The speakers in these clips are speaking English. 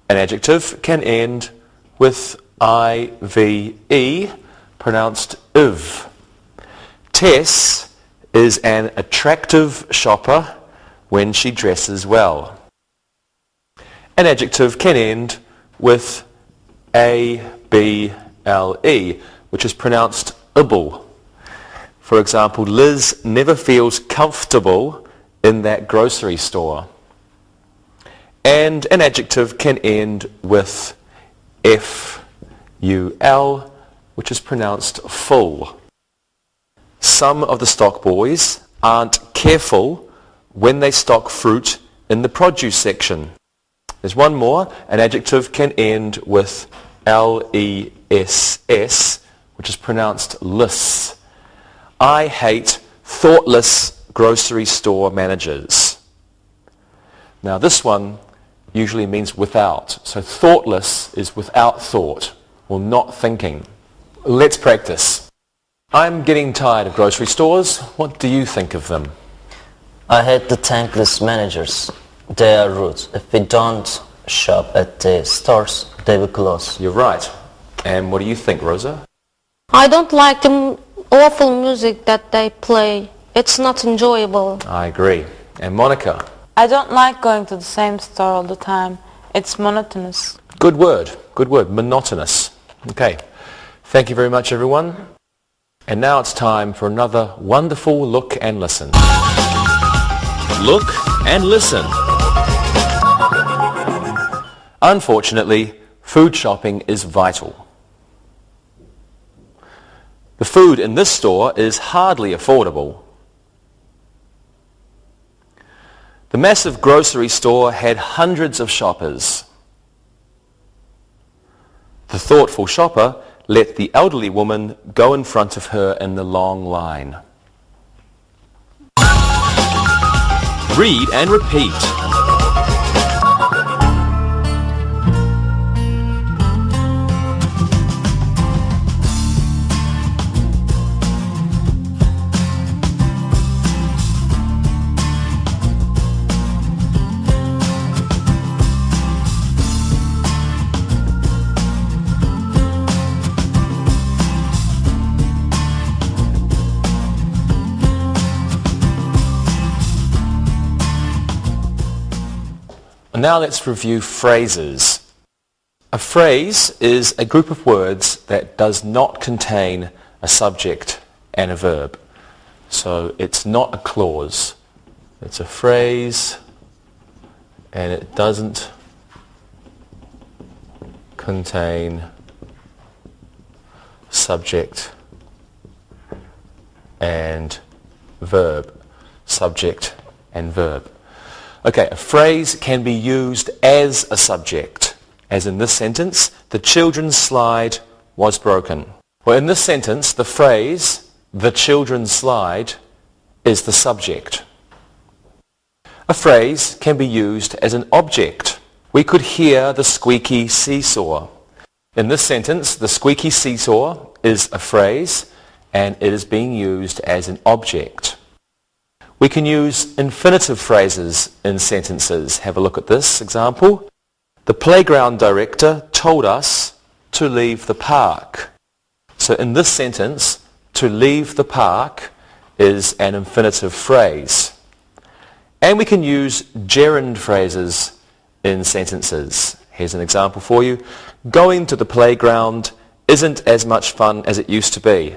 An adjective can end with I-V-E, pronounced iv. Tess is an attractive shopper when she dresses well. An adjective can end with A-B-L-E, which is pronounced able. For example, Liz never feels comfortable in that grocery store. And an adjective can end with F-U-L, which is pronounced full. Some of the stock boys aren't careful when they stock fruit in the produce section. There's one more. An adjective can end with L-E-S-S, which is pronounced less. I hate thoughtless grocery store managers. Now this one usually means without. So thoughtless is without thought, or not thinking. Let's practice. I'm getting tired of grocery stores. What do you think of them? I hate the thankless managers. They are rude. If we don't shop at the stores, they will close. You're right. And what do you think, Rosa? I don't like the awful music that they play. It's not enjoyable. I agree. And Monica? I don't like going to the same store all the time. It's monotonous. Good word. Good word. Monotonous. Okay. Thank you very much, everyone. And now it's time for another wonderful look and listen. Look and listen. Unfortunately, food shopping is vital. The food in this store is hardly affordable. The massive grocery store had hundreds of shoppers. The thoughtful shopper let the elderly woman go in front of her in the long line. Read and repeat. Now let's review phrases. A phrase is a group of words that does not contain a subject and a verb. So it's not a clause. It's a phrase and it doesn't contain subject and verb. Subject and verb. Okay, a phrase can be used as a subject, as in this sentence, the children's slide was broken. Well, in this sentence, the phrase, the children's slide, is the subject. A phrase can be used as an object. We could hear the squeaky seesaw. In this sentence, the squeaky seesaw is a phrase, and it is being used as an object. We can use infinitive phrases in sentences. Have a look at this example. The playground director told us to leave the park. So in this sentence, to leave the park is an infinitive phrase. And we can use gerund phrases in sentences. Here's an example for you. Going to the playground isn't as much fun as it used to be.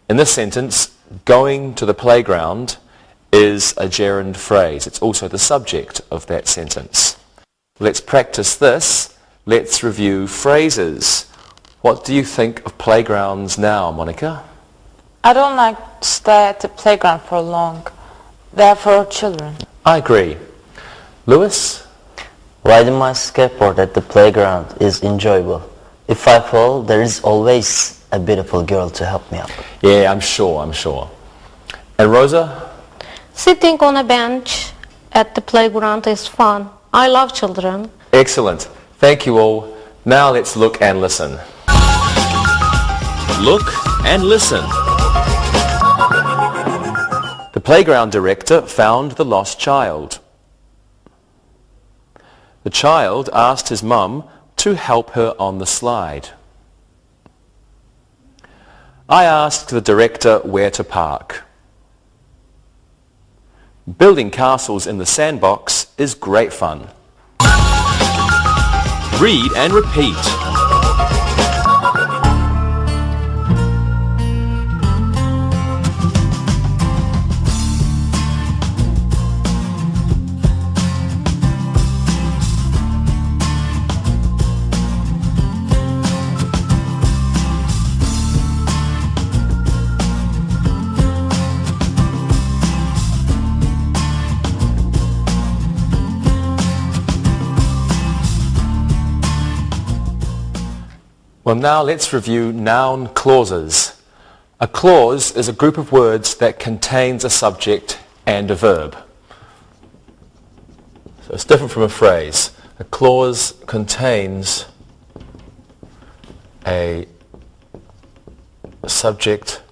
In this sentence, going to the playground is a gerund phrase. It's also the subject of that sentence. Let's practice this. Let's review phrases. What do you think of playgrounds now, Monica? I don't like to stay at the playground for long. They are for children. I agree. Lewis? Riding my skateboard at the playground is enjoyable. If I fall, there is always a beautiful girl to help me up. Yeah, I'm sure. And Rosa? Sitting on a bench at the playground is fun. I love children. Excellent. Thank you all. Now let's look and listen. Look and listen. The playground director found the lost child. The child asked his mum to help her on the slide. I asked the director where to park. Building castles in the sandbox is great fun. Read and repeat. Well, now let's review noun clauses. A clause is a group of words that contains a subject and a verb. So it's different from a phrase. A clause contains a subject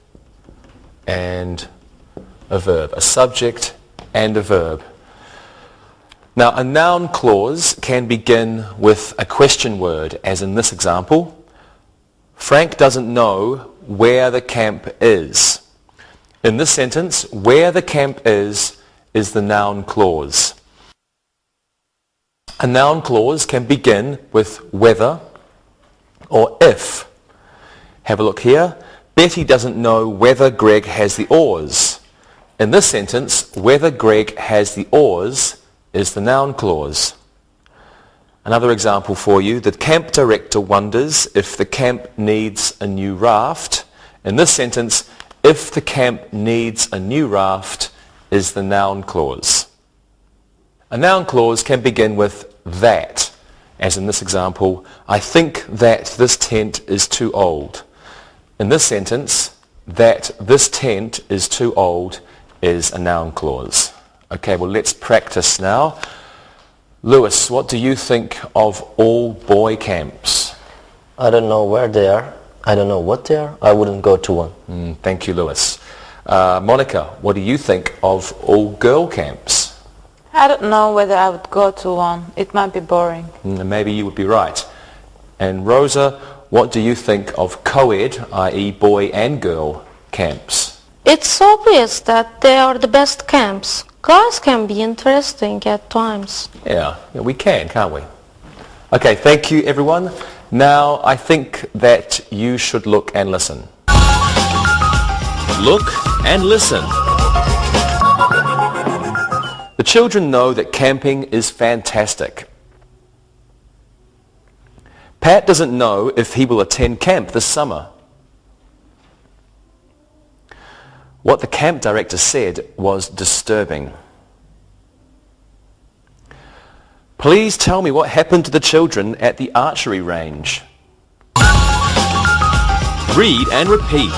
and a verb. A subject and a verb. Now, a noun clause can begin with a question word, as in this example. Frank doesn't know where the camp is. In this sentence, where the camp is the noun clause. A noun clause can begin with whether or if. Have a look here. Betty doesn't know whether Greg has the oars. In this sentence, whether Greg has the oars is the noun clause. Another example for you, the camp director wonders if the camp needs a new raft. In this sentence, if the camp needs a new raft is the noun clause. A noun clause can begin with that, as in this example, I think that this tent is too old. In this sentence, that this tent is too old is a noun clause. Okay, well let's practice now. Lewis, what do you think of all boy camps? I don't know where they are. I don't know what they are. I wouldn't go to one. Thank you, Lewis. Monica, what do you think of all girl camps? I don't know whether I would go to one. It might be boring. Maybe you would be right. And Rosa, what do you think of co-ed, i.e. boy and girl camps? It's obvious that they are the best camps. Guys can be interesting at times. Yeah, we can, can't we? Okay, thank you everyone. Now I think that you should look and listen. Look and listen. The children know that camping is fantastic. Pat doesn't know if he will attend camp this summer. What the camp director said was disturbing. Please tell me what happened to the children at the archery range. Read and repeat.